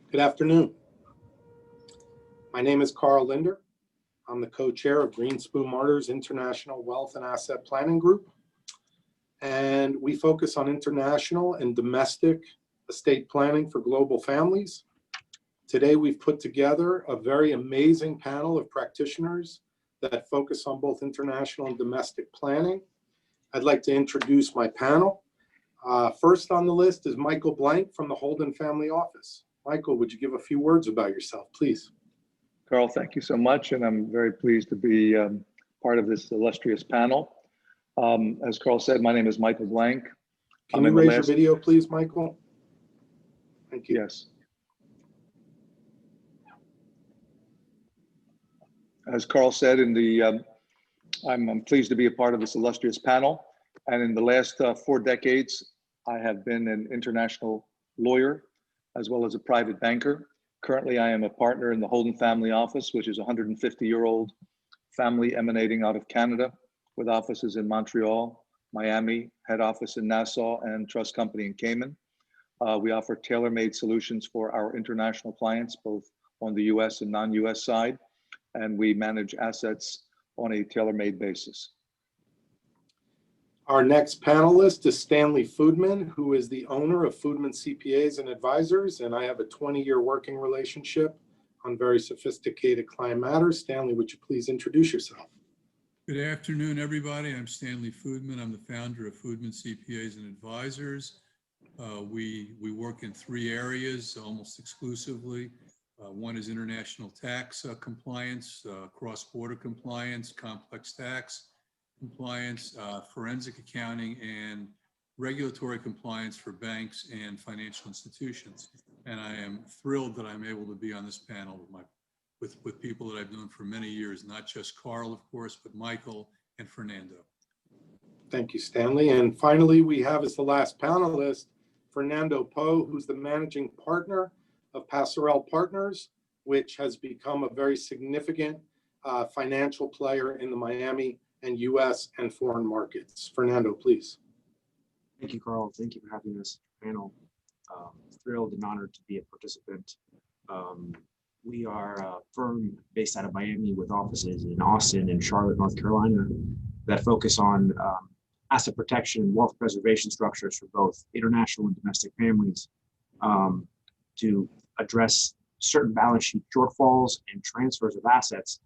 Good afternoon. My name is Carl Linder. I'm the co-chair of Greenspoon Martyr's International Wealth and Asset Planning Group. And we focus on international and domestic estate planning for global families. Today, we've put together a very amazing panel of practitioners that focus on both international and domestic planning. I'd like to introduce my panel. First on the list is Michael Blank from the Holden family office. Michael, would you give a few words about yourself, please? Carl, thank you so much, and I'm very pleased to be part of this illustrious panel. As Carl said, my name is Michael Blank. Can you raise your video, please, Michael? Thank you. Yes. As Carl said, I'm pleased to be a part of this illustrious panel. And in the last 4 decades, I have been an international lawyer as well as a private banker. Currently, I am a partner in the Holden family office, which is a 150-year-old family emanating out of Canada with offices in Montreal, Miami, head office in Nassau, and trust company in Cayman. We offer tailor-made solutions for our international clients, both on the US and non-US side, and we manage assets on a tailor-made basis. Our next panelist is Stanley Foodman, who is the owner of Foodman CPAs and Advisors, and I have a 20-year working relationship on very sophisticated client matters. Stanley, would you please introduce yourself? Good afternoon, everybody. I'm Stanley Foodman. I'm the founder of Foodman CPAs and Advisors. We work in 3 areas almost exclusively. One is international tax compliance, cross-border compliance, complex tax compliance, forensic accounting, and regulatory compliance for banks and financial institutions. And I am thrilled that I'm able to be on this panel with people that I've known for many years, not just Carl, of course, but Michael and Fernando. Thank you, Stanley. And finally, we have as the last panelist, Fernando Poe, who's the managing partner of Passerelle Partners, which has become a very significant financial player in the Miami and US and foreign markets. Fernando, please. Thank you, Carl. Thank you for having this panel. Thrilled and honored to be a participant. We are a firm based out of Miami with offices in Austin and Charlotte, North Carolina, that focus on asset protection and wealth preservation structures for both international and domestic families to address certain balance sheet shortfalls and transfers of assets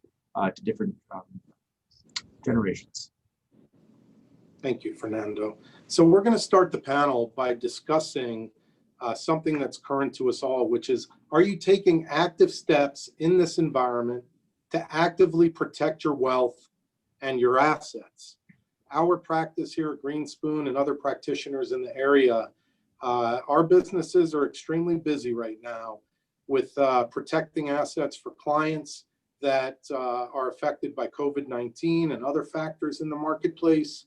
to different generations. Thank you, Fernando. So we're going to start the panel by discussing something that's current to us all, which is, are you taking active steps in this environment to actively protect your wealth and your assets? Our practice here at Greenspoon and other practitioners in the area, our businesses are extremely busy right now with protecting assets for clients that are affected by COVID-19 and other factors in the marketplace.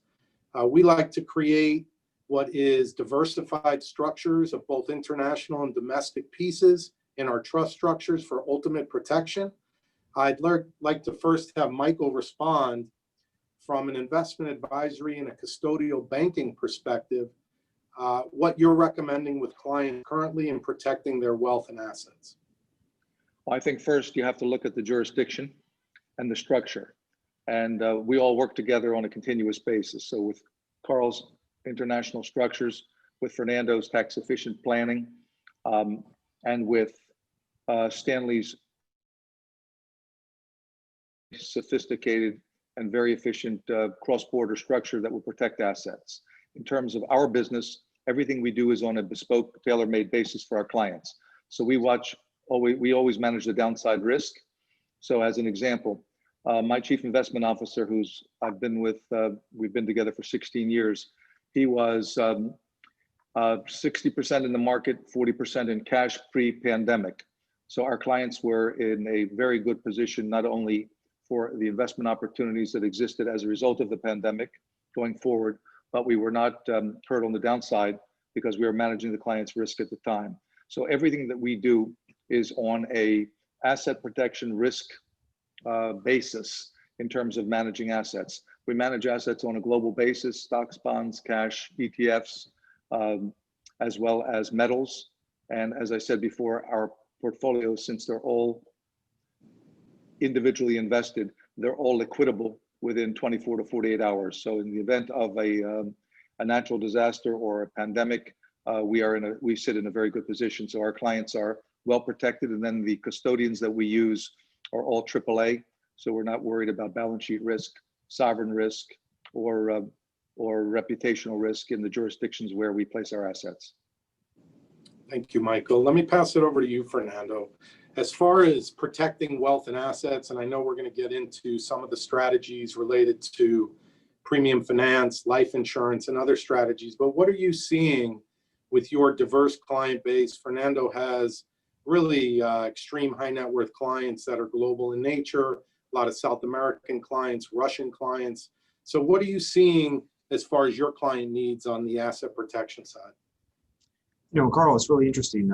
We like to create what is diversified structures of both international and domestic pieces in our trust structures for ultimate protection. I'd like to first have Michael respond from an investment advisory and a custodial banking perspective, what you're recommending with clients currently in protecting their wealth and assets. Well, I think first you have to look at the jurisdiction and the structure. And we all work together on a continuous basis. So with Carl's international structures, with Fernando's tax efficient planning, and with Stanley's sophisticated and very efficient cross-border structure that will protect assets. In terms of our business, everything we do is on a bespoke, tailor-made basis for our clients. So we always manage the downside risk. So as an example, my chief investment officer, we've been together for 16 years. He was 60% in the market, 40% in cash pre-pandemic. So our clients were in a very good position, not only for the investment opportunities that existed as a result of the pandemic going forward, but we were not hurt on the downside because we were managing the client's risk at the time. So everything that we do is on a asset protection risk basis in terms of managing assets. We manage assets on a global basis, stocks, bonds, cash, ETFs, as well as metals. And as I said before, our portfolios, since they're all individually invested, they're all liquidable within 24 to 48 hours. So in the event of a natural disaster or a pandemic, we sit in a very good position. So our clients are well protected, and then the custodians that we use are all AAA. So we're not worried about balance sheet risk, sovereign risk, or reputational risk in the jurisdictions where we place our assets. Thank you, Michael. Let me pass it over to you, Fernando. As far as protecting wealth and assets, and I know we're going to get into some of the strategies related to premium finance, life insurance, and other strategies, but what are you seeing with your diverse client base? Fernando has really extreme high net worth clients that are global in nature, a lot of South American clients, Russian clients. So what are you seeing as far as your client needs on the asset protection side? You know, Carl, it's really interesting.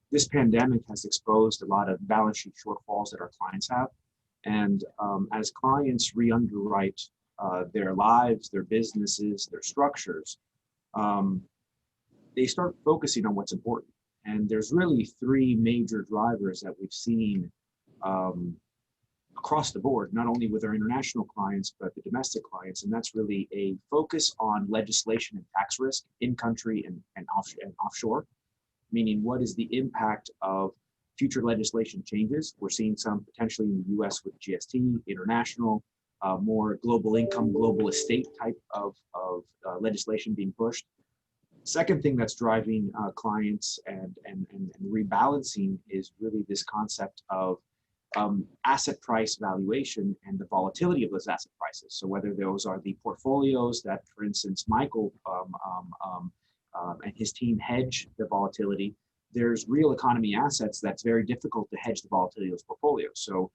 This pandemic has exposed a lot of balance sheet shortfalls that our clients have. And as clients re-underwrite their lives, their businesses, their structures, they start focusing on what's important. And there's really three major drivers that we've seen across the board, not only with our international clients, but the domestic clients. And that's really a focus on legislation and tax risk in country and offshore, meaning what is the impact of future legislation changes. We're seeing some potentially in the US with GST, international, more global income, global estate type of legislation being pushed. Second thing that's driving clients and rebalancing is really this concept of asset price valuation and the volatility of those asset prices. So whether those are the portfolios that, for instance, Michael and his team hedge the volatility, there's real economy assets that's very difficult to hedge the volatility of those portfolios. So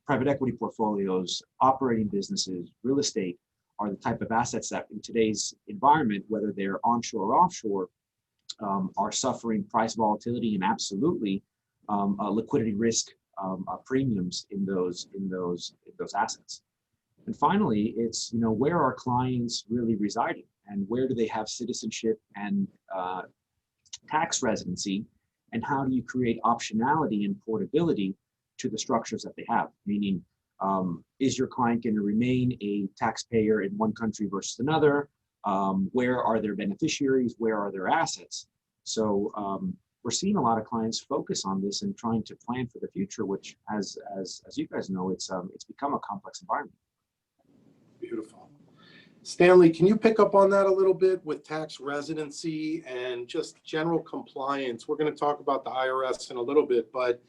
private equity portfolios, operating businesses, real estate are the type of assets that in today's environment, whether they're onshore or offshore, are suffering price volatility and absolutely liquidity risk premiums in those assets. And finally, it's, you know, where are clients really residing and where do they have citizenship and tax residency, and how do you create optionality and portability to the structures that they have? Meaning, is your client going to remain a taxpayer in one country versus another? Where are their beneficiaries? Where are their assets? So we're seeing a lot of clients focus on this and trying to plan for the future, which, as you guys know, it's become a complex environment. Beautiful. Stanley, can you pick up on that a little bit with tax residency and just general compliance? We're going to talk about the IRS in a little bit, but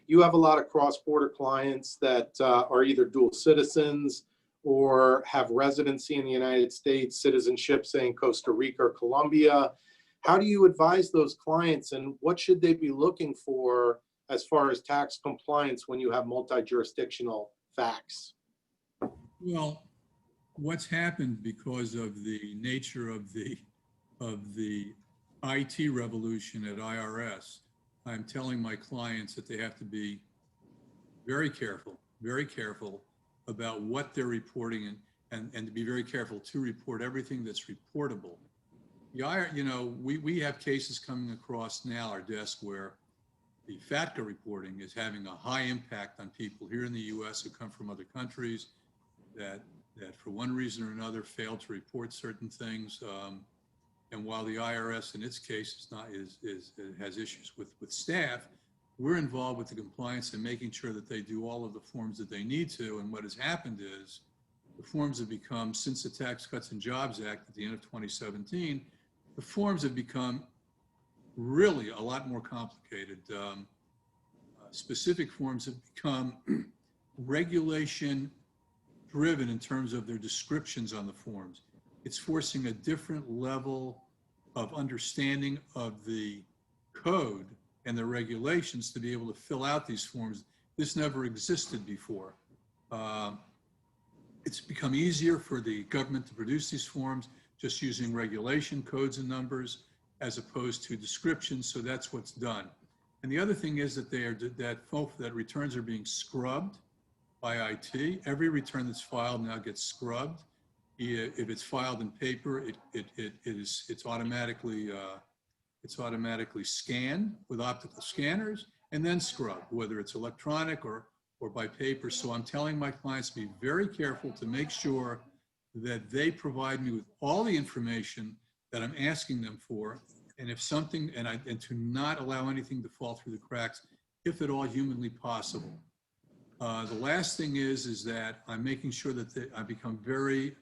you have a lot of cross-border clients that are either dual citizens or have residency in the United States, citizenship, say in Costa Rica or Colombia. How do you advise those clients, and what should they be looking for as far as tax compliance when you have multi-jurisdictional facts? Well, what's happened because of the nature of the IT revolution at IRS, I'm telling my clients that they have to be very careful about what they're reporting and to be very careful to report everything that's reportable. You know, we have cases coming across now our desk where the FATCA reporting is having a high impact on people here in the US who come from other countries that for one reason or another fail to report certain things. And while the IRS in its case has issues with staff, we're involved with the compliance and making sure that they do all of the forms that they need to. And what has happened is the forms have become, since the Tax Cuts and Jobs Act at the end of 2017, the forms have become really a lot more complicated. Specific forms have become regulation driven in terms of their descriptions on the forms. It's forcing a different level of understanding of the code and the regulations to be able to fill out these forms. This never existed before. It's become easier for the government to produce these forms just using regulation codes and numbers as opposed to descriptions. So that's what's done. And the other thing is that that returns are being scrubbed by IT. Every return that's filed now gets scrubbed. If it's filed in paper, it's automatically It's automatically scanned with optical scanners and then scrubbed, whether it's electronic or by paper. So I'm telling my clients to be very careful to make sure that they provide me with all the information that I'm asking them for. And if something, and to not allow anything to fall through the cracks, if at all humanly possible. The last thing is that I'm making sure that I become very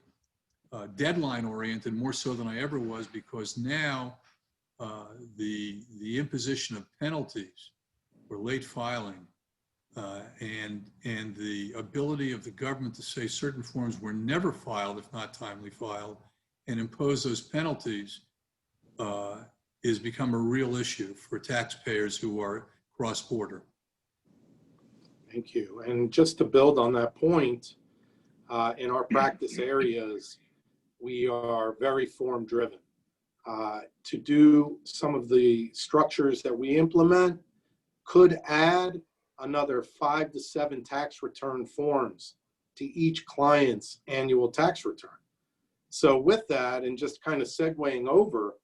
deadline oriented, more so than I ever was, because now the imposition of penalties for late filing and the ability of the government to say certain forms were never filed if not timely filed and impose those penalties is become a real issue for taxpayers who are cross-border. Thank you. And just to build on that point, in our practice areas, we are very form driven. To do some of the structures that we implement could add another 5 to 7 tax return forms to each client's annual tax return. So with that, and just kind of segueing over,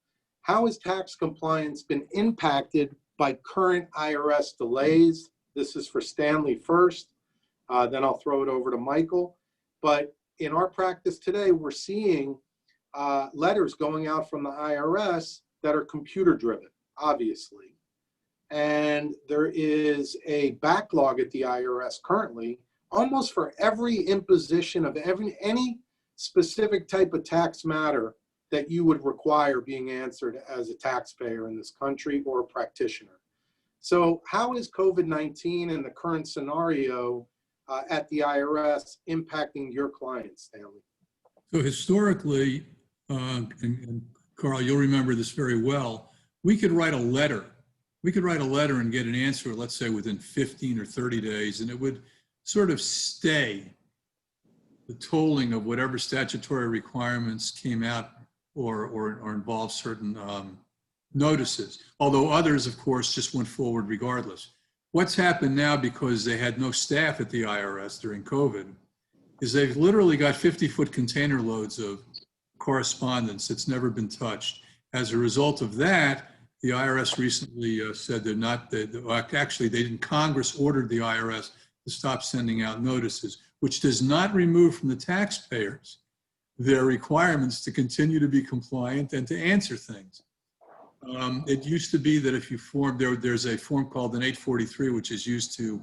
how has tax compliance been impacted by current IRS delays? This is for Stanley first, then I'll throw it over to Michael. But in our practice today, we're seeing letters going out from the IRS that are computer driven, obviously. And there is a backlog at the IRS currently, almost for every imposition of any specific type of tax matter that you would require being answered as a taxpayer in this country or a practitioner. So how is COVID-19 and the current scenario at the IRS impacting your clients, Stanley? So historically, and Carl, you'll remember this very well, we could write a letter. We could write a letter and get an answer, let's say within 15 or 30 days, and it would sort of stay the tolling of whatever statutory requirements came out or involved certain notices, although others, of course, just went forward regardless. What's happened now, because they had no staff at the IRS during COVID, is they've literally got 50-foot container loads of correspondence that's never been touched. As a result of that, the IRS recently said they're not, actually they didn't, Congress ordered the IRS to stop sending out notices, which does not remove from the taxpayers their requirements to continue to be compliant and to answer things. It used to be that if you there's a form called an 843, which is used to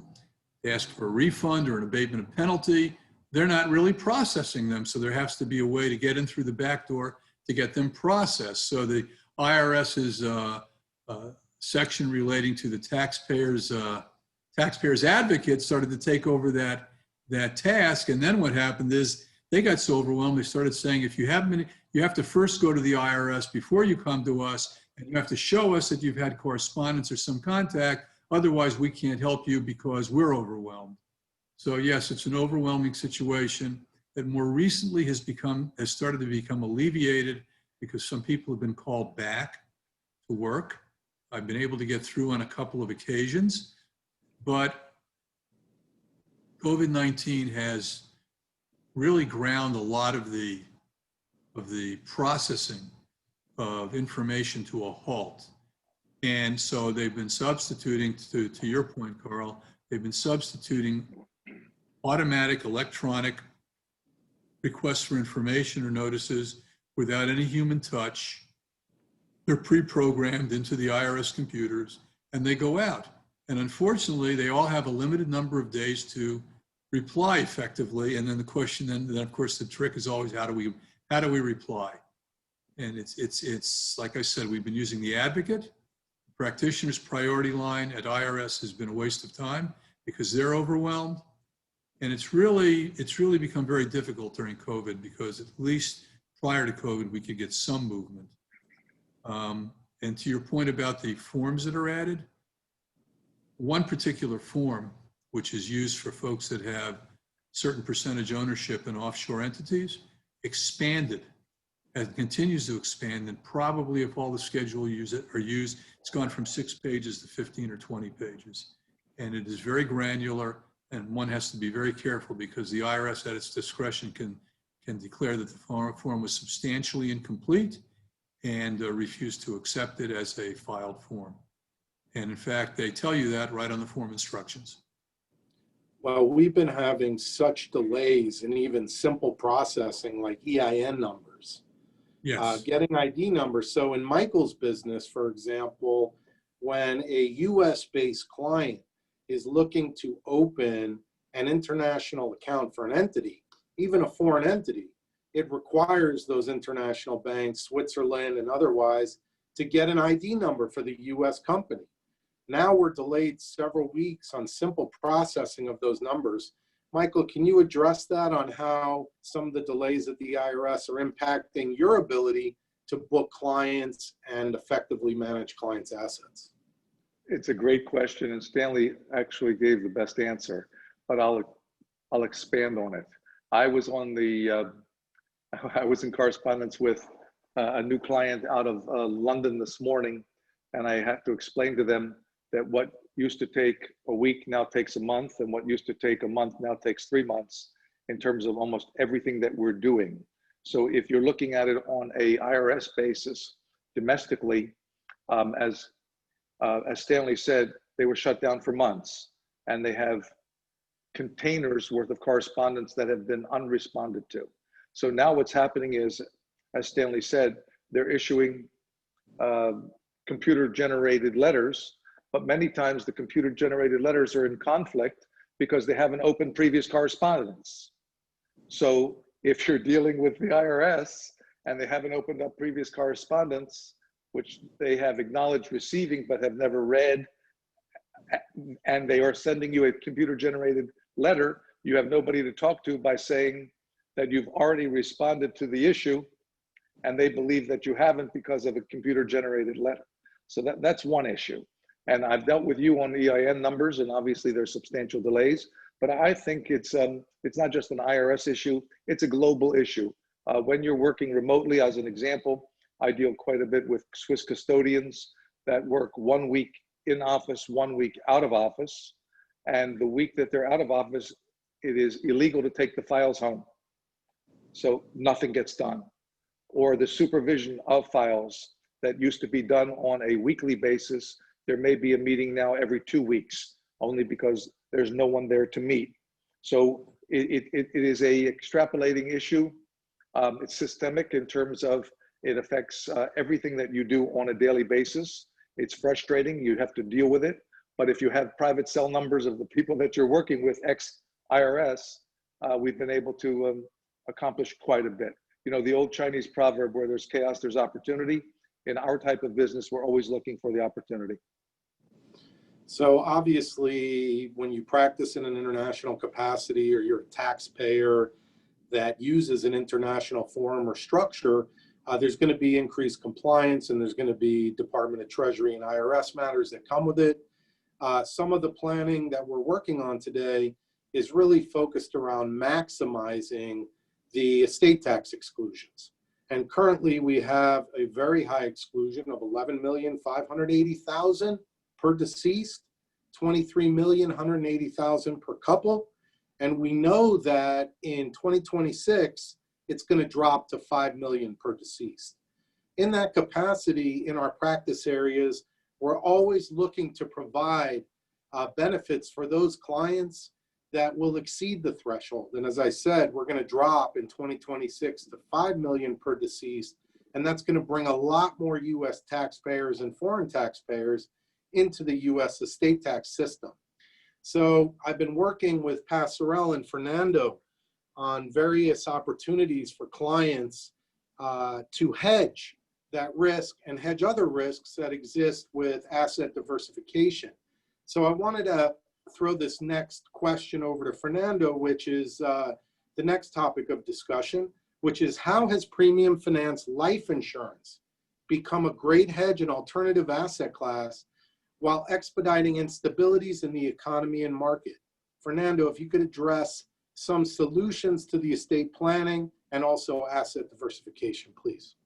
ask for a refund or an abatement of penalty. They're not really processing them, so there has to be a way to get in through the back door to get them processed. So the IRS's section relating to the taxpayers advocates started to take over that task, and then what happened is they got so overwhelmed they started saying, if you have to first go to the IRS before you come to us, and you have to show us that you've had correspondence or some contact, otherwise we can't help you because we're overwhelmed. So yes, it's an overwhelming situation that more recently has started to become alleviated because some people have been called back to work. I've been able to get through on a couple of occasions, but COVID-19 has really ground a lot of the processing of information to a halt. And so they've been substituting, to your point, Carl, they've been substituting automatic electronic requests for information or notices without any human touch. They're pre-programmed into the IRS computers and they go out. And unfortunately, they all have a limited number of days to reply effectively. And then the question, then of course, the trick is always, how do we reply? And it's like I said, we've been using the advocate. Practitioner's priority line at IRS has been a waste of time because they're overwhelmed. And it's really become very difficult during COVID because at least prior to COVID, we could get some movement. And to your point about the forms that are added, one particular form, which is used for folks that have certain percentage ownership in offshore entities, expanded and continues to expand. And probably if all the schedule are used, it's gone from 6 pages to 15 or 20 pages. And it is very granular, and one has to be very careful because the IRS at its discretion can declare that the form was substantially incomplete, and refuse to accept it as a filed form. And in fact, they tell you that right on the form instructions. Well, we've been having such delays in even simple processing like EIN numbers, Yes. getting ID numbers. So in Michael's business, for example, when a US-based client is looking to open an international account for an entity, even a foreign entity, it requires those international banks, Switzerland and otherwise, to get an ID number for the US company. Now we're delayed several weeks on simple processing of those numbers. Michael, can you address that on how some of the delays at the IRS are impacting your ability to book clients and effectively manage clients' assets? It's a great question, and Stanley actually gave the best answer, but I'll expand on it. I was on the I was in correspondence with a new client out of London this morning, and I had to explain to them that what used to take a week now takes a month, and what used to take a month now takes 3 months in terms of almost everything that we're doing. So if you're looking at it on a IRS basis domestically, as Stanley said, they were shut down for months, and they have containers worth of correspondence that have been unresponded to. So now what's happening is, as Stanley said, they're issuing computer-generated letters, but many times the computer-generated letters are in conflict because they haven't opened previous correspondence. So if you're dealing with the IRS and they haven't opened up previous correspondence, which they have acknowledged receiving but have never read, and they are sending you a computer-generated letter, you have nobody to talk to by saying that you've already responded to the issue, and they believe that you haven't because of a computer-generated letter. So that's one issue. And I've dealt with you on EIN numbers, and obviously there's substantial delays, but I think it's not just an IRS issue, it's a global issue. When you're working remotely, as an example, I deal quite a bit with Swiss custodians that work 1 week in office, 1 week out of office. And the week that they're out of office, it is illegal to take the files home. So nothing gets done. Or the supervision of files that used to be done on a weekly basis, there may be a meeting now every 2 weeks, only because there's no one there to meet. So it is a extrapolating issue. It's systemic in terms of it affects everything that you do on a daily basis. It's frustrating, you have to deal with it. But if you have private cell numbers of the people that you're working with, ex-IRS, we've been able to accomplish quite a bit. You know, the old Chinese proverb, where there's chaos, there's opportunity. In our type of business, we're always looking for the opportunity. So obviously, when you practice in an international capacity or you're a taxpayer that uses an international form or structure, there's going to be increased compliance, and there's going to be Department of Treasury and IRS matters that come with it. Some of the planning that we're working on today is really focused around maximizing the estate tax exclusions. And currently we have a very high exclusion of 11,580,000 per deceased, 23,180,000 per couple. And we know that in 2026, it's going to drop to 5 million per deceased. In that capacity, in our practice areas, we're always looking to provide benefits for those clients that will exceed the threshold. And as I said, we're going to drop in 2026 to 5 million per deceased. And that's going to bring a lot more US taxpayers and foreign taxpayers into the US estate tax system. So I've been working with Passerelle and Fernando on various opportunities for clients to hedge that risk and hedge other risks that exist with asset diversification. So I wanted to throw this next question over to Fernando, which is the next topic of discussion, which is how has premium finance life insurance become a great hedge and alternative asset class while expediting instabilities in the economy and market? Fernando, if you could address some solutions to the estate planning and also asset diversification, please.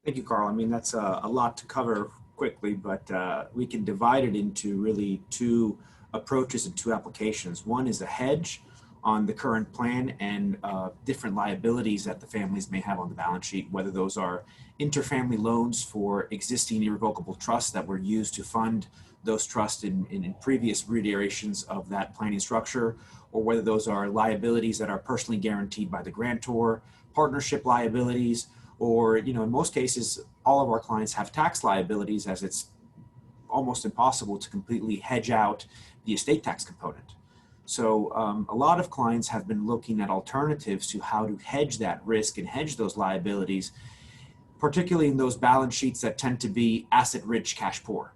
Thank you, Carl. I mean, that's a lot to cover quickly, but we can divide it into really two approaches and two applications. One is a hedge, on the current plan and different liabilities that the families may have on the balance sheet, whether those are interfamily loans for existing irrevocable trusts that were used to fund those trusts in previous reiterations of that planning structure, or whether those are liabilities that are personally guaranteed by the grantor, partnership liabilities, or, you know, in most cases, all of our clients have tax liabilities, as it's almost impossible to completely hedge out the estate tax component. So a lot of clients have been looking at alternatives to how to hedge that risk and hedge those liabilities, particularly in those balance sheets that tend to be asset rich, cash poor,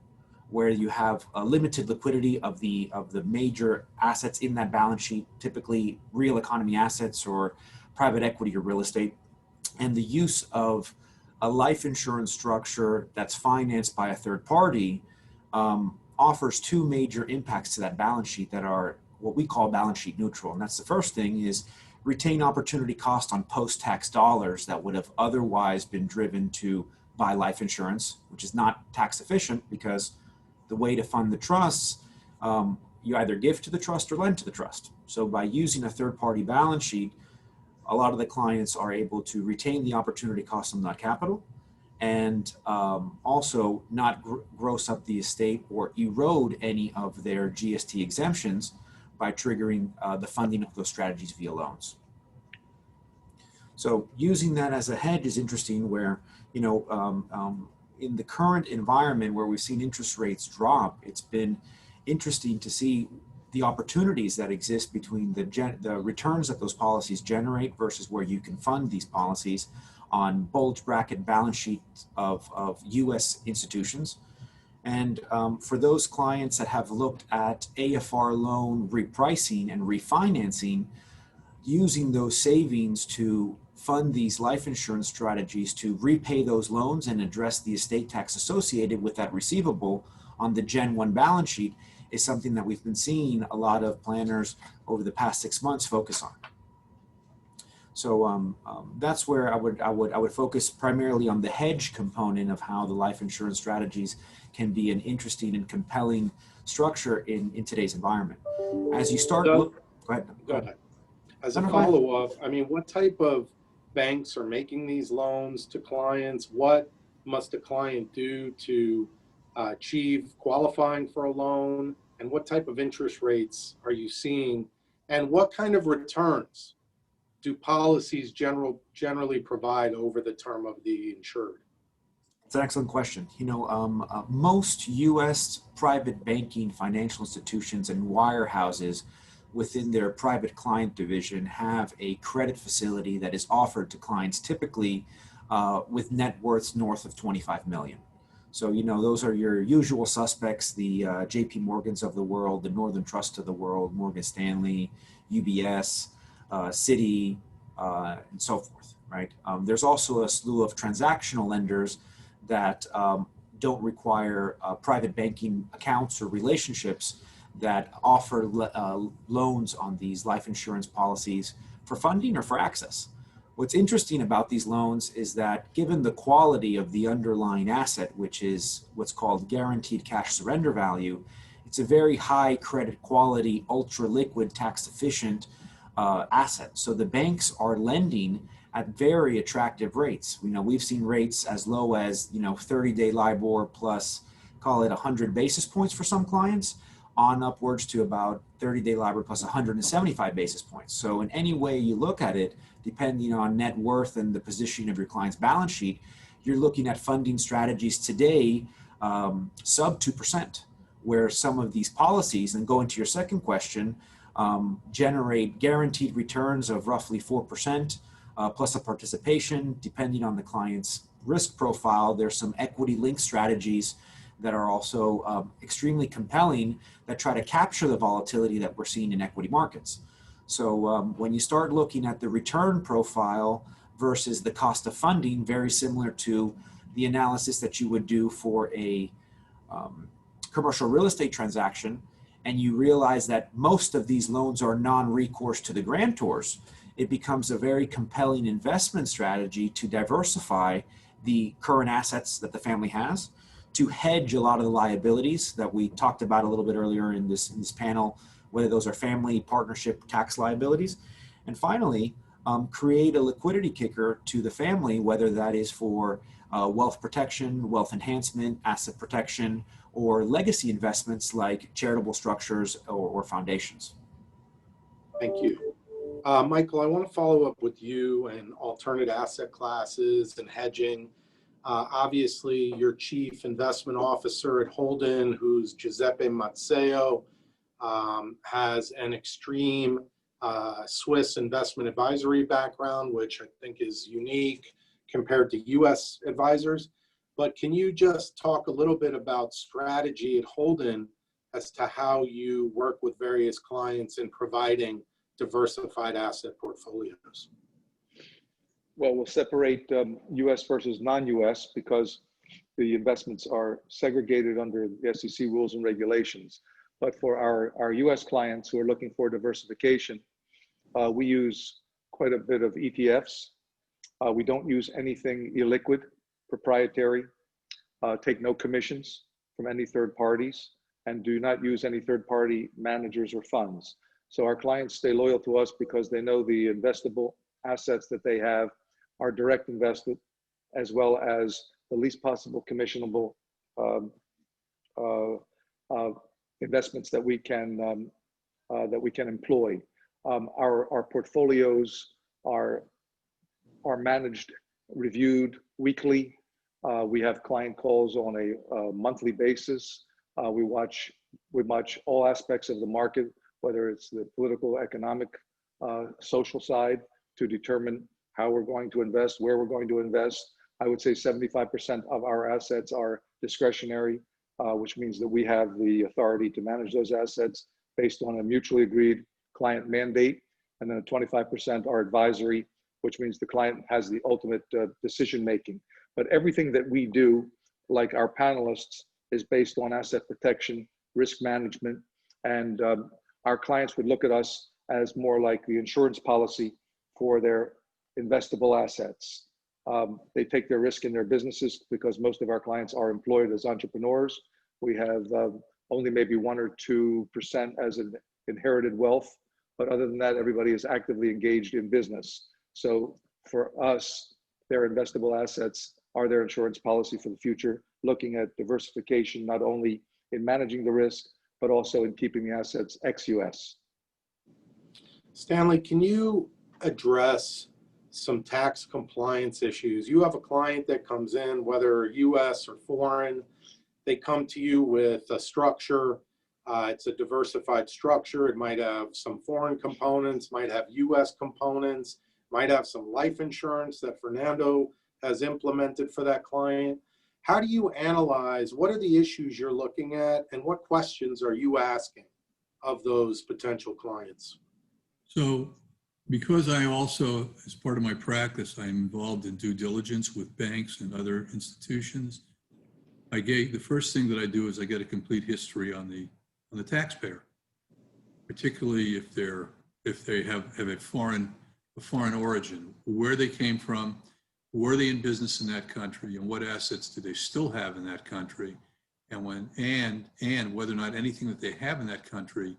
where you have a limited liquidity of the major assets in that balance sheet, typically real economy assets or private equity or real estate, and the use of a life insurance structure that's financed by a third party offers two major impacts to that balance sheet that are what we call balance sheet neutral. And that's the first thing is retain opportunity cost on post-tax dollars that would have otherwise been driven to buy life insurance, which is not tax efficient because the way to fund the trusts, you either give to the trust or lend to the trust. So by using a third-party balance sheet, a lot of the clients are able to retain the opportunity cost on that capital and also not gross up the estate or erode any of their GST exemptions by triggering the funding of those strategies via loans. So using that as a hedge is interesting where, you know, in the current environment where we've seen interest rates drop, it's been interesting to see the opportunities that exist between the returns that those policies generate versus where you can fund these policies on bulge bracket balance sheets of U.S. institutions. And for those clients that have looked at AFR loan repricing and refinancing, using those savings to fund these life insurance strategies to repay those loans and address the estate tax associated with that receivable on the Gen 1 balance sheet is something that we've been seeing a lot of planners over the past 6 months focus on. So that's where I would focus primarily on the hedge component of how the life insurance strategies can be an interesting and compelling structure in today's environment. As you start, Doug, go ahead. Go ahead. As a No, go ahead. follow-up, I mean, what type of banks are making these loans to clients? What must a client do to achieve qualifying for a loan? And what type of interest rates are you seeing? And what kind of returns do policies generally provide over the term of the insured? It's an excellent question. You know, most U.S. private banking financial institutions and wirehouses within their private client division have a credit facility that is offered to clients typically with net worths north of 25 million. So, you know, those are your usual suspects, the JP Morgans of the world, the Northern Trust of the world, Morgan Stanley, UBS, Citi, and so forth, right? There's also a slew of transactional lenders that don't require private banking accounts or relationships that offer loans on these life insurance policies for funding or for access. What's interesting about these loans is that given the quality of the underlying asset, which is what's called guaranteed cash surrender value, it's a very high credit quality, ultra liquid, tax efficient asset. So the banks are lending at very attractive rates. You know, we've seen rates as low as, you know, 30-day LIBOR plus, call it 100 basis points for some clients, on upwards to about 30-day LIBOR plus 175 basis points. So in any way you look at it, depending on net worth and the position of your client's balance sheet, you're looking at funding strategies today sub 2%, where some of these policies, and going to your second question, generate guaranteed returns of roughly 4% plus a participation, depending on the client's risk profile. There's some equity linked strategies that are also extremely compelling that try to capture the volatility that we're seeing in equity markets. So when you start looking at the return profile versus the cost of funding, very similar to the analysis that you would do for a commercial real estate transaction, and you realize that most of these loans are non-recourse to the grantors, it becomes a very compelling investment strategy to diversify the current assets that the family has, to hedge a lot of the liabilities that we talked about a little bit earlier in this panel whether those are family, partnership, tax liabilities. And finally, create a liquidity kicker to the family, whether that is for wealth protection, wealth enhancement, asset protection, or legacy investments like charitable structures or foundations. Thank you. Michael, I want to follow up with you and alternate asset classes and hedging. Obviously, your chief investment officer at Holden, who's Giuseppe Mazzeo, has an extreme Swiss investment advisory background, which I think is unique compared to US advisors. But can you just talk a little bit about strategy at Holden as to how you work with various clients in providing diversified asset portfolios? Well, we'll separate US versus non-US because the investments are segregated under the SEC rules and regulations. But for our US clients who are looking for diversification, we use quite a bit of ETFs. We don't use anything illiquid, proprietary, take no commissions from any third parties, and do not use any third-party managers or funds. So our clients stay loyal to us because they know the investable assets that they have are direct invested, as well as the least possible commissionable investments that we can employ. Our portfolios are managed, reviewed weekly. We have client calls on a monthly basis. We watch all aspects of the market, whether it's the political, economic, social side, to determine how we're going to invest, where we're going to invest. I would say 75% of our assets are discretionary, which means that we have the authority to manage those assets based on a mutually agreed client mandate. And then 25% are advisory, which means the client has the ultimate decision making. But everything that we do, like our panelists, is based on asset protection, risk management, and our clients would look at us as more like the insurance policy for their investable assets. They take their risk in their businesses because most of our clients are employed as entrepreneurs. We have only maybe 1 or 2% as an inherited wealth, but other than that, everybody is actively engaged in business. So for us, their investable assets are their insurance policy for the future, looking at diversification, not only in managing the risk, but also in keeping the assets ex-US. Stanley, can you address some tax compliance issues? You have a client that comes in, whether US or foreign, they come to you with a structure. It's a diversified structure. It might have some foreign components, might have US components, might have some life insurance that Fernando has implemented for that client. How do you analyze, what are the issues you're looking at, and what questions are you asking of those potential clients? So because I also, as part of my practice, I'm involved in due diligence with banks and other institutions, the first thing that I do is I get a complete history on the taxpayer, particularly if they have a foreign origin, where they came from, were they in business in that country, and what assets do they still have in that country, and whether or not anything that they have in that country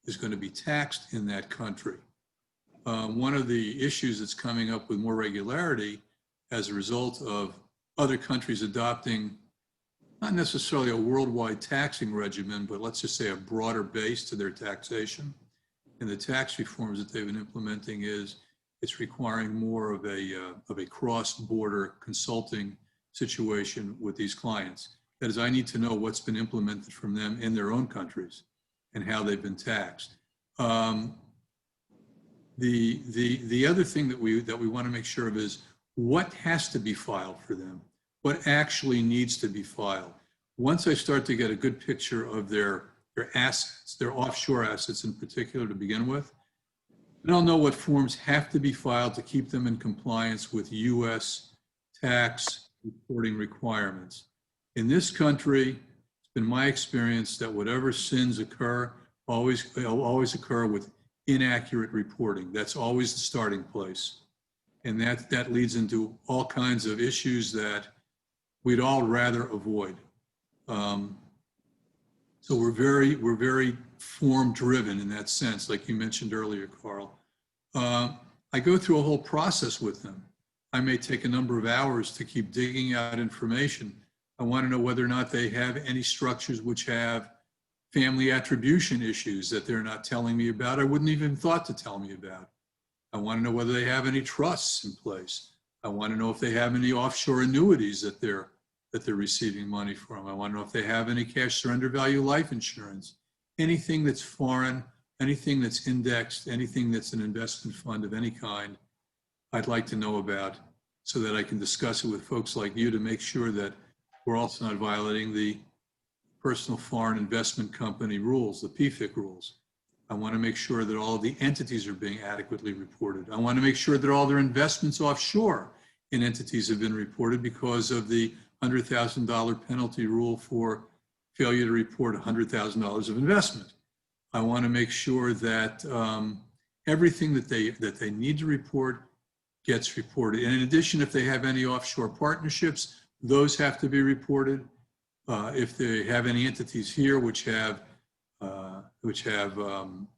is going to be taxed in that country. One of the issues that's coming up with more regularity as a result of other countries adopting not necessarily a worldwide taxing regimen, but let's just say a broader base to their taxation, and the tax reforms that they've been implementing it's requiring more of a cross-border consulting situation with these clients. That is, I need to know what's been implemented from them in their own countries and how they've been taxed. The other thing that we want to make sure of is what has to be filed for them, what actually needs to be filed. Once I start to get a good picture of their assets, their offshore assets in particular to begin with, then I'll know what forms have to be filed to keep them in compliance with US tax reporting requirements. In this country, it's been my experience that whatever sins occur always occur with inaccurate reporting. That's always the starting place. And that leads into all kinds of issues that we'd all rather avoid. So we're very form driven in that sense, like you mentioned earlier, Carl. I go through a whole process with them. I may take a number of hours to keep digging out information. I want to know whether or not they have any structures which have family attribution issues that they're not telling me about. I wouldn't even thought to tell me about. I want to know whether they have any trusts in place. I want to know if they have any offshore annuities that they're receiving money from. I want to know if they have any cash surrender value life insurance, anything that's foreign, anything that's indexed, anything that's an investment fund of any kind, I'd like to know about so that I can discuss it with folks like you to make sure that we're also not violating the personal foreign investment company rules, the PFIC rules. I want to make sure that all of the entities are being adequately reported. I want to make sure that all their investments offshore in entities have been reported because of the $100,000 penalty rule for failure to report $100,000 of investment. I want to make sure that everything that they need to report gets reported. And in addition, if they have any offshore partnerships, those have to be reported. If they have any entities here which have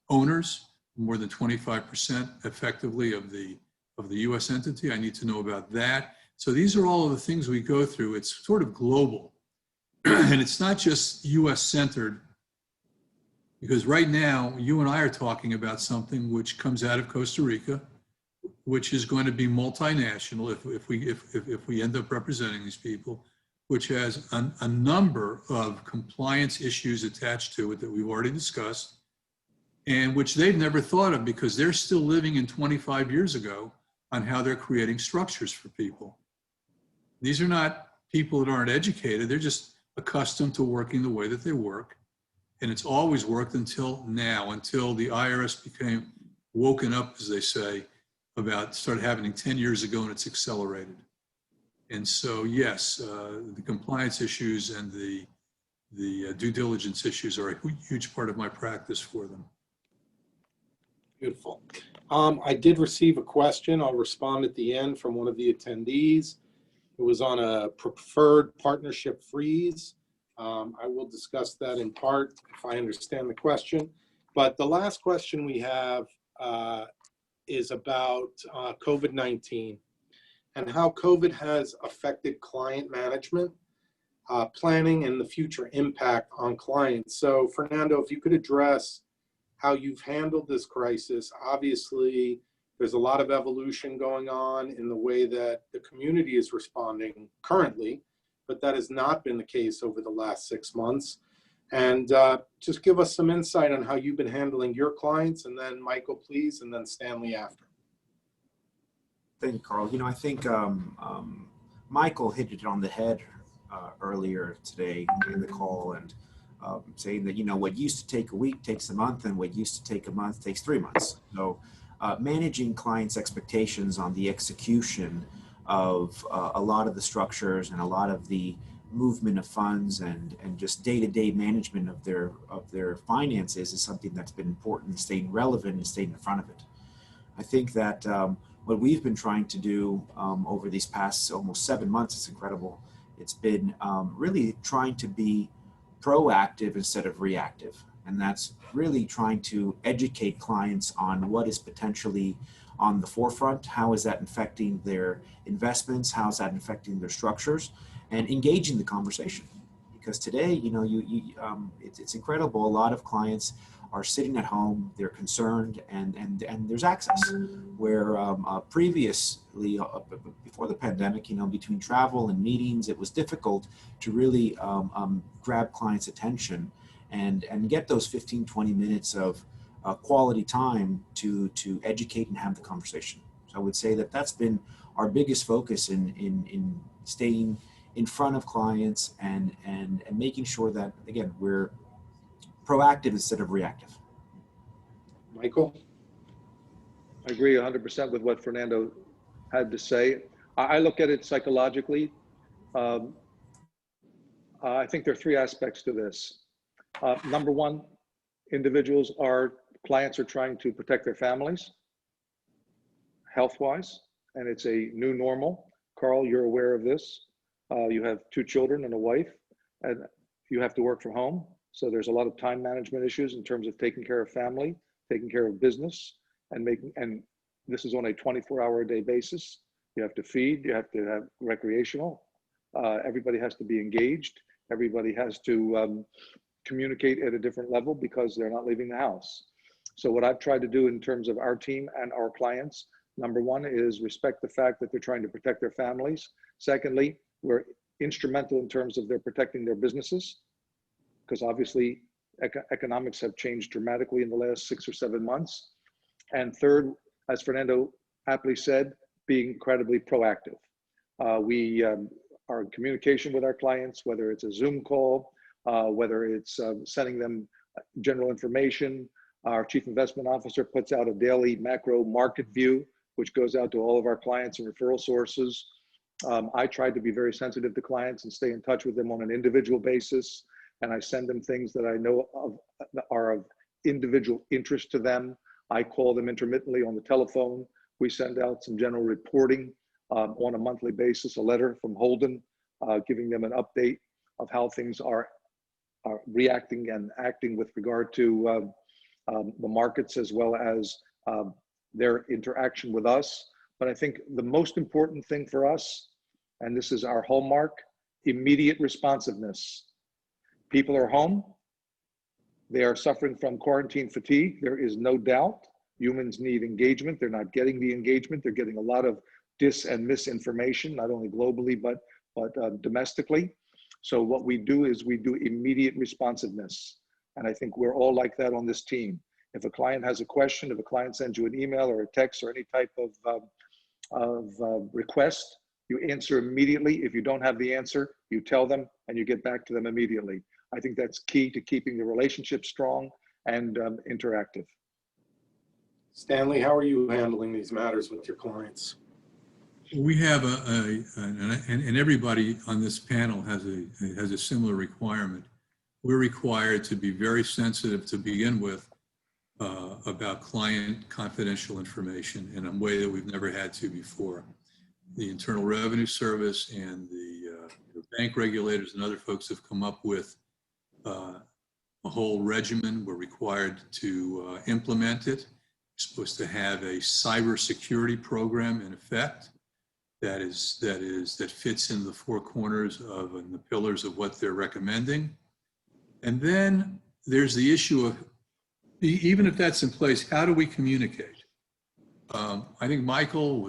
owners, more than 25% effectively of the U.S. entity, I need to know about that. So these are all of the things we go through. It's sort of global, and it's not just U.S. centered. Because right now, you and I are talking about something which comes out of Costa Rica, which is going to be multinational if we end up representing these people, which has a number of compliance issues attached to it that we've already discussed, and which they've never thought of because they're still living in 25 years ago on how they're creating structures for people. These are not people that aren't educated. They're just accustomed to working the way that they work. And it's always worked until now, until the IRS became woken up, as they say, started happening 10 years ago, and it's accelerated. And so, yes, the compliance issues and the due diligence issues are a huge part of my practice for them. Beautiful. I did receive a question. I'll respond at the end from one of the attendees. It was on a preferred partnership freeze. I will discuss that in part if I understand the question. But the last question we have is about COVID-19 and how COVID has affected client management, planning, and the future impact on clients. So Fernando, if you could address how you've handled this crisis. Obviously, there's a lot of evolution going on in the way that the community is responding currently, but that has not been the case over the last 6 months. And just give us some insight on how you've been handling your clients, and then Michael, please, and then Stanley after. Thank you, Carl. I think Michael hit it on the head earlier today in the call, and saying that, what used to take a week takes a month, and what used to take a month takes 3 months. So managing clients' expectations on the execution of a lot of the structures and a lot of the movement of funds and just day-to-day management of their finances is something that's been important, staying relevant and staying in front of it. I think that what we've been trying to do over these past almost 7 months is incredible. It's been really trying to be proactive instead of reactive. And that's really trying to educate clients on what is potentially on the forefront, how is that affecting their investments, how is that affecting their structures, and engaging the conversation. Because today, it's incredible. A lot of clients are sitting at home, they're concerned, and there's access. Where previously, before the pandemic, between travel and meetings, it was difficult to really grab clients' attention and get those 15, 20 minutes of quality time to educate and have the conversation. So I would say that that's been our biggest focus in staying in front of clients and making sure that, again, we're proactive instead of reactive. Michael? I agree 100% with what Fernando had to say. I look at it psychologically. I think there are 3 aspects to this. Number one, clients are trying to protect their families health-wise, and it's a new normal. Carl, you're aware of this. You have 2 children and a wife, and you have to work from home. So there's a lot of time management issues in terms of taking care of family, taking care of business, and this is on a 24-hour-a-day basis. You have to feed, you have to have recreational. Everybody has to be engaged. Everybody has to communicate at a different level because they're not leaving the house. So what I've tried to do in terms of our team and our clients, number one is respect the fact that they're trying to protect their families. Secondly, we're instrumental in terms of their protecting their businesses, because obviously economics have changed dramatically in the last 6 or 7 months. And third, as Fernando aptly said, being incredibly proactive. We are in communication with our clients, whether it's a Zoom call, whether it's sending them general information. Our chief investment officer puts out a daily macro market view, which goes out to all of our clients and referral sources. I try to be very sensitive to clients and stay in touch with them on an individual basis. And I send them things that I know are of individual interest to them. I call them intermittently on the telephone. We send out some general reporting on a monthly basis, a letter from Holden, giving them an update of how things are reacting and acting with regard to the markets, as well as their interaction with us. But I think the most important thing for us, and this is our hallmark, immediate responsiveness. People are home. They are suffering from quarantine fatigue. There is no doubt. Humans need engagement. They're not getting the engagement. They're getting a lot of dis and misinformation, not only globally, but domestically. So what we do is we do immediate responsiveness. And I think we're all like that on this team. If a client has a question, if a client sends you an email or a text or any type of request, you answer immediately. If you don't have the answer, you tell them and you get back to them immediately. I think that's key to keeping the relationship strong and interactive. Stanley, how are you handling these matters with your clients? We have and everybody on this panel has a similar requirement. We're required to be very sensitive to begin with about client confidential information in a way that we've never had to before. The Internal Revenue Service and the bank regulators and other folks have come up with a whole regimen. We're required to implement it. We're supposed to have a cybersecurity program in effect that fits in the four corners of and the pillars of what they're recommending. And then there's the issue of, even if that's in place, how do we communicate? I think Michael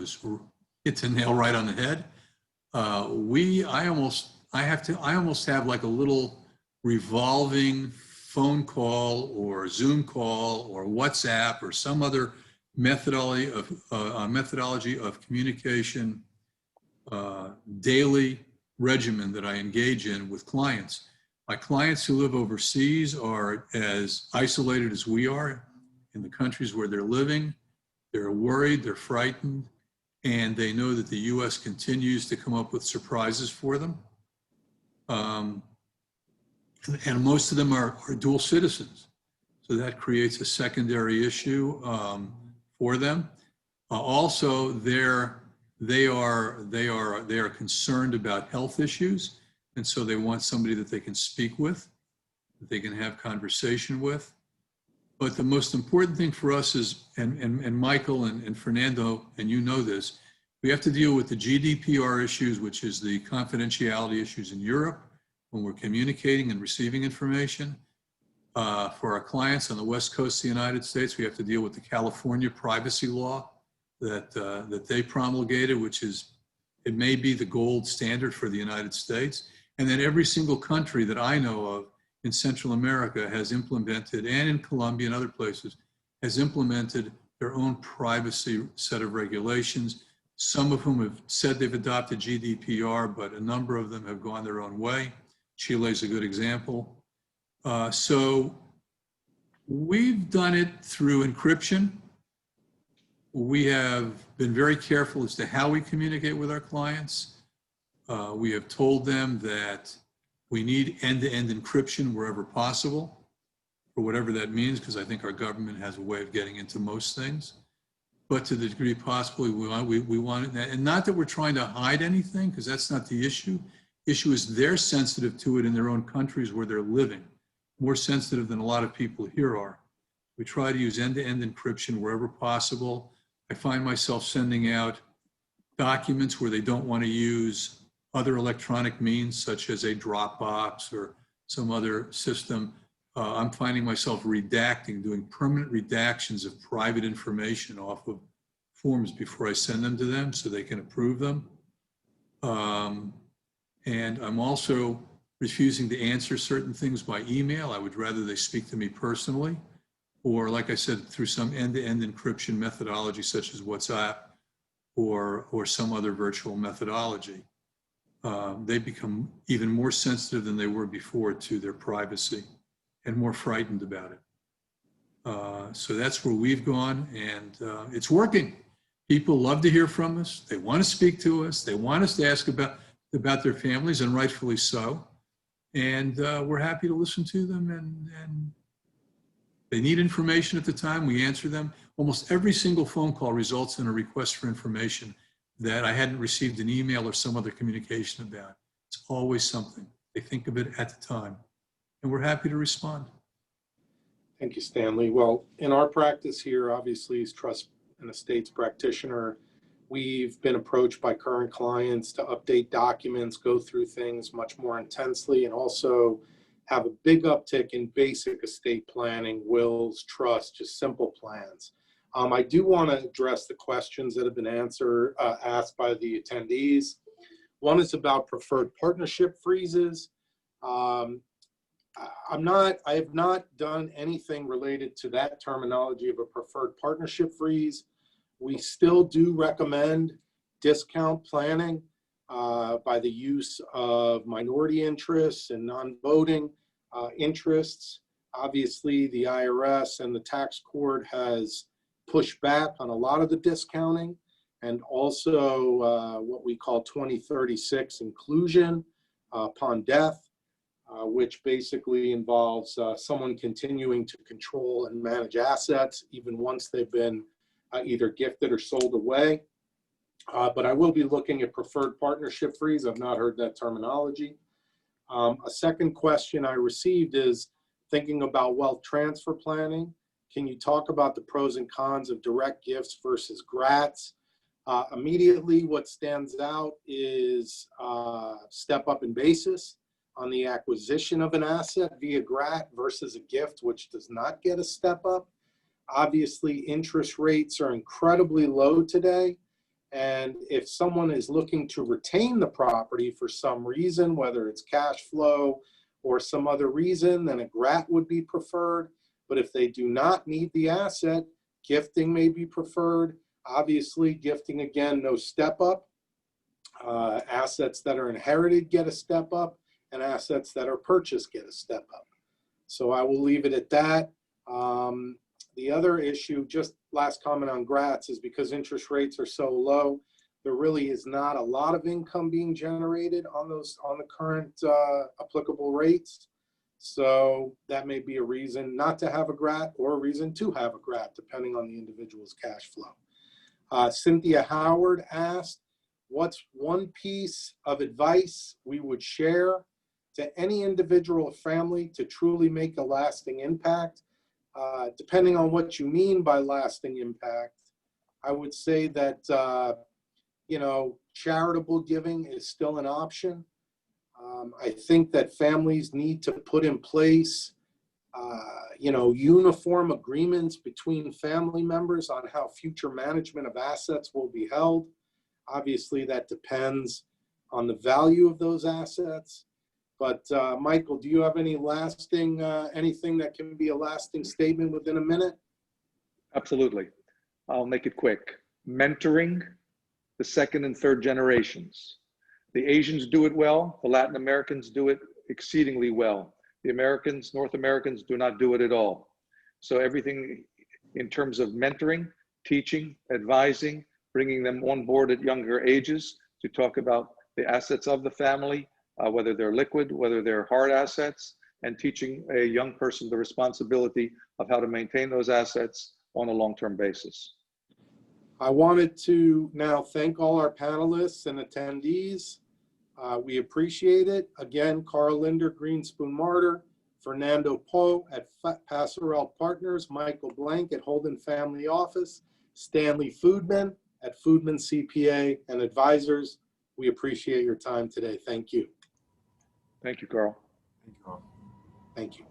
hit the nail right on the head. I almost have like a little revolving phone call or Zoom call or WhatsApp or some other methodology of communication daily regimen that I engage in with clients. My clients who live overseas are as isolated as we are in the countries where they're living. They're worried, they're frightened, and they know that the US continues to come up with surprises for them. And most of them are dual citizens. So that creates a secondary issue for them. Also, they are concerned about health issues. And so they want somebody that they can speak with, that they can have conversation with. But the most important thing for us is, and Michael and Fernando, and you know this, we have to deal with the Gdpr issues, which is the confidentiality issues in Europe when we're communicating and receiving information. For our clients on the West Coast of the United States, we have to deal with the California privacy law that they promulgated, which is, it may be the gold standard for the United States. And then every single country that I know of in Central America has implemented, and in Colombia and other places, has implemented their own privacy set of regulations, some of whom have said they've adopted GDPR, but a number of them have gone their own way. Chile is a good example. So we've done it through encryption. We have been very careful as to how we communicate with our clients. We have told them that we need end-to-end encryption wherever possible, for whatever that means, because I think our government has a way of getting into most things. But to the degree possible, we want it. And not that we're trying to hide anything, because that's not the issue. The issue is they're sensitive to it in their own countries where they're living. more sensitive than a lot of people here are. We try to use end-to-end encryption wherever possible. I find myself sending out documents where they don't want to use other electronic means, such as a Dropbox or some other system. I'm finding myself redacting, doing permanent redactions of private information off of forms before I send them to them so they can approve them. And I'm also refusing to answer certain things by email. I would rather they speak to me personally, or like I said, through some end-to-end encryption methodology such as WhatsApp or some other virtual methodology. They become even more sensitive than they were before to their privacy and more frightened about it. So that's where we've gone, and it's working. People love to hear from us. They want to speak to us. They want us to ask about their families, and rightfully so. And we're happy to listen to them, and they need information at the time. We answer them. Almost every single phone call results in a request for information that I hadn't received an email or some other communication about. It's always something. They think of it at the time, and we're happy to respond. Thank you, Stanley. Well, in our practice here, obviously, as trust and estates practitioner, we've been approached by current clients to update documents, go through things much more intensely, and also have a big uptick in basic estate planning, wills, trusts, just simple plans. I do want to address the questions that have been asked by the attendees. One is about preferred partnership freezes. I have not done anything related to that terminology of a preferred partnership freeze. We still do recommend discount planning by the use of minority interests and non-voting interests. Obviously, the IRS and the tax court has pushed back on a lot of the discounting, and also what we call 2036 inclusion upon death, which basically involves someone continuing to control and manage assets even once they've been either gifted or sold away. But I will be looking at preferred partnership freeze. I've not heard that terminology. A second question I received is thinking about wealth transfer planning. Can you talk about the pros and cons of direct gifts versus grats? Immediately, what stands out is step up in basis on the acquisition of an asset via grat versus a gift, which does not get a step up. Obviously, interest rates are incredibly low today. And if someone is looking to retain the property for some reason, whether it's cash flow or some other reason, then a grat would be preferred. But if they do not need the asset, gifting may be preferred. Obviously, gifting, again, no step up. Assets that are inherited get a step up, and assets that are purchased get a step up. So I will leave it at that. The other issue, just last comment on grats, is because interest rates are so low, there really is not a lot of income being generated on the current applicable rates. So that may be a reason not to have a grat or a reason to have a grat, depending on the individual's cash flow. Cynthia Howard asked, what's one piece of advice we would share to any individual or family to truly make a lasting impact? Depending on what you mean by lasting impact, I would say that, charitable giving is still an option. I think that families need to put in place, uniform agreements between family members on how future management of assets will be held. Obviously, that depends on the value of those assets. But Michael, do you have any lasting, anything that can be a lasting statement within a minute? Absolutely. I'll make it quick. Mentoring the second and third generations. The Asians do it well. The Latin Americans do it exceedingly well. The Americans, North Americans, do not do it at all. So everything in terms of mentoring, teaching, advising, bringing them on board at younger ages to talk about the assets of the family, whether they're liquid, whether they're hard assets, and teaching a young person the responsibility of how to maintain those assets on a long-term basis. I wanted to now thank all our panelists and attendees. We appreciate it. Again, Carl Linder, Greenspoon Martyr, Fernando Poe at Passerelle Partners, Michael Blank at Holden Family Office, Stanley Foodman at Foodman CPA and Advisors. We appreciate your time today. Thank you. Thank you, Carl. Thank you, Carl. Thank you.